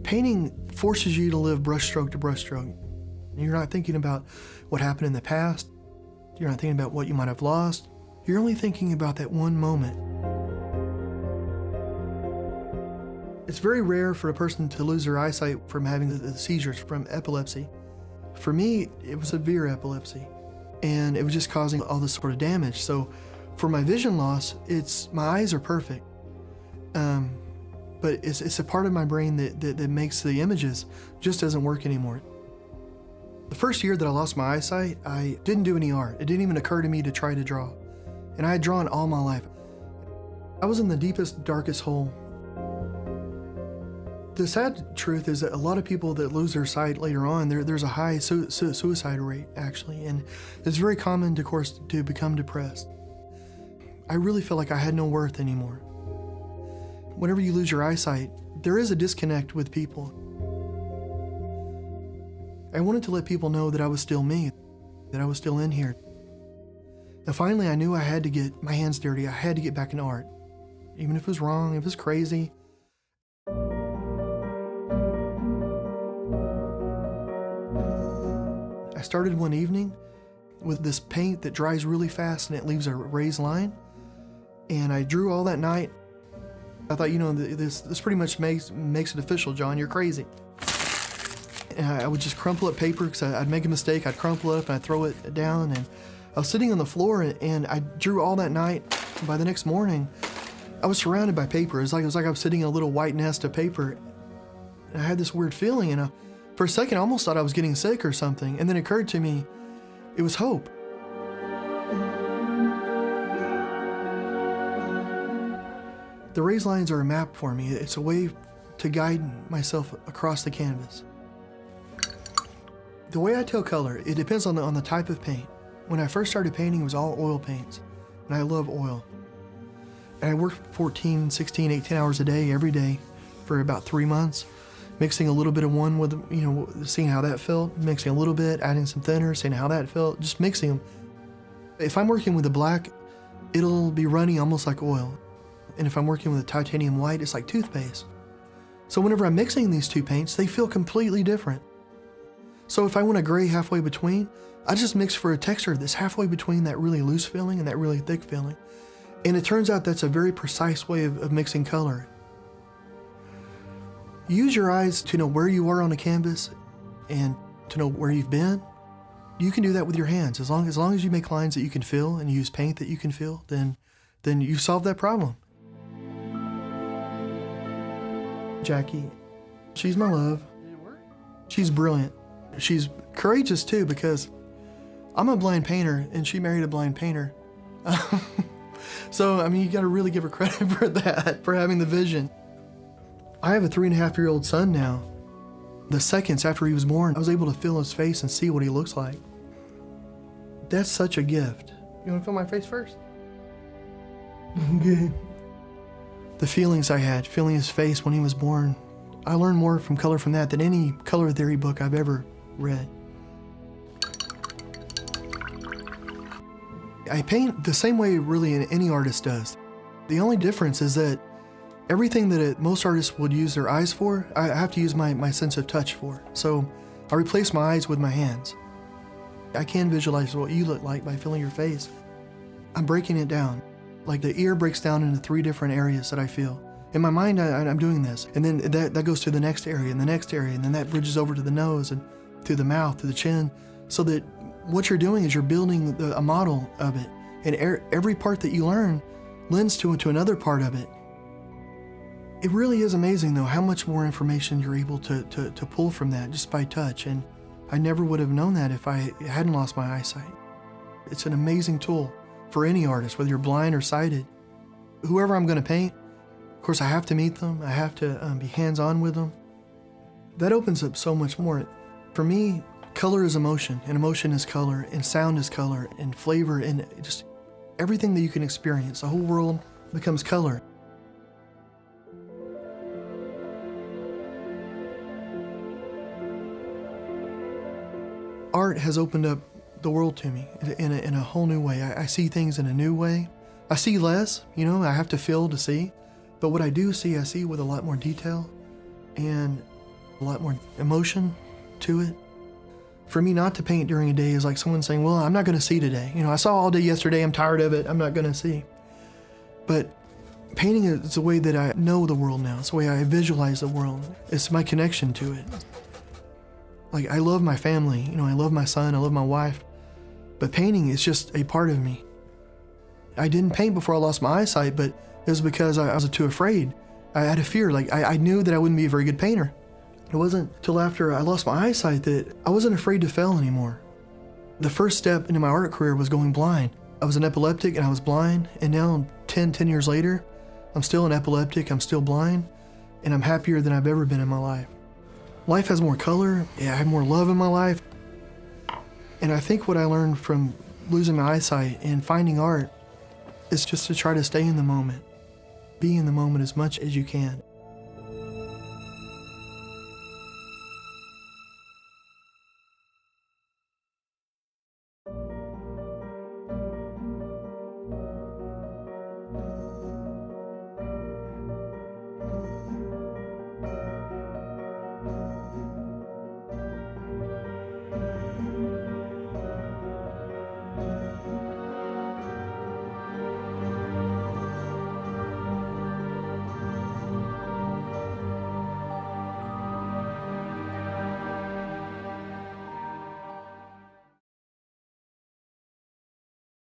Painting forces you to live brushstroke to brushstroke. You're not thinking about what happened in the past. You're not thinking about what you might have lost. You're only thinking about that one moment. It's very rare for a person to lose their eyesight from having the seizures from epilepsy. For me, it was severe epilepsy, and it was just causing all this sort of damage. So for my vision loss, my eyes are perfect. But it's a part of my brain that makes the images just doesn't work anymore. The first year that I lost my eyesight, I didn't do any art. It didn't even occur to me to try to draw. And I had drawn all my life. I was in the deepest, darkest hole. The sad truth is that a lot of people that lose their sight later on, there's a high suicide rate, actually, and it's very common, of course, to become depressed. I really felt like I had no worth anymore. Whenever you lose your eyesight, there is a disconnect with people. I wanted to let people know that I was still me, that I was still in here. And finally, I knew I had to get my hands dirty. I had to get back into art. Even if it was wrong, if it was crazy. I started one evening with this paint that dries really fast and it leaves a raised line. And I drew all that night. I thought, this pretty much makes it official, John, you're crazy. And I would just crumple up paper because I'd make a mistake, I'd crumple it up and I'd throw it down. And I was sitting on the floor and I drew all that night. And by the next morning, I was surrounded by paper. It was like I was sitting in a little white nest of paper. And I had this weird feeling, and for a second I almost thought I was getting sick or something. And then it occurred to me, it was hope. The raised lines are a map for me. It's a way to guide myself across the canvas. The way I tell color, it depends on the type of paint. When I first started painting, it was all oil paints, and I love oil. And I worked 14, 16, 18 hours a day, every day, for about 3 months, mixing a little bit of one with, seeing how that felt, mixing a little bit, adding some thinner, seeing how that felt, just mixing them. If I'm working with a black, it'll be runny almost like oil. And if I'm working with a titanium white, it's like toothpaste. So whenever I'm mixing these two paints, they feel completely different. So if I want a gray halfway between, I just mix for a texture that's halfway between that really loose feeling and that really thick feeling. And it turns out that's a very precise way of mixing color. Use your eyes to know where you are on a canvas and to know where you've been. You can do that with your hands. As long as you make lines that you can feel and use paint that you can feel, then you've solved that problem. Jackie, she's my love. Did it work? She's brilliant. She's courageous too, because I'm a blind painter and she married a blind painter. So, you gotta really give her credit for that, for having the vision. I have a 3.5-year-old son now. The seconds after he was born, I was able to feel his face and see what he looks like. That's such a gift. You wanna feel my face first? Okay. The feelings I had, feeling his face when he was born, I learned more from color from that than any color theory book I've ever read. I paint the same way really any artist does. The only difference is that everything that most artists would use their eyes for, I have to use my sense of touch for. So I replace my eyes with my hands. I can visualize what you look like by feeling your face. I'm breaking it down. Like the ear breaks down into 3 different areas that I feel. In my mind, I'm doing this, and then that goes to the next area, and the next area, and then that bridges over to the nose, and through the mouth, to the chin, so that what you're doing is you're building a model of it, and every part that you learn lends to another part of it. It really is amazing, though, how much more information you're able to pull from that just by touch, and I never would have known that if I hadn't lost my eyesight. It's an amazing tool for any artist, whether you're blind or sighted. Whoever I'm going to paint, of course, I have to meet them. I have to be hands-on with them. That opens up so much more. For me, color is emotion, and emotion is color, and sound is color, and flavor, and just everything that you can experience. The whole world becomes color. Art has opened up the world to me in a whole new way. I see things in a new way. I see less, I have to feel to see. But what I do see, I see with a lot more detail. And a lot more emotion to it. For me not to paint during a day is like someone saying, well, I'm not gonna see today. I saw all day yesterday, I'm tired of it, I'm not gonna see. But painting is the way that I know the world now. It's the way I visualize the world. It's my connection to it. Like, I love my family, I love my son, I love my wife, but painting is just a part of me. I didn't paint before I lost my eyesight, but it was because I was too afraid. I had a fear, like I knew that I wouldn't be a very good painter. It wasn't till after I lost my eyesight that I wasn't afraid to fail anymore. The first step into my art career was going blind. I was an epileptic and I was blind, and now 10 years later, I'm still an epileptic, I'm still blind, and I'm happier than I've ever been in my life. Life has more color, I have more love in my life. And I think what I learned from losing my eyesight and finding art is just to try to stay in the moment. Be in the moment as much as you can.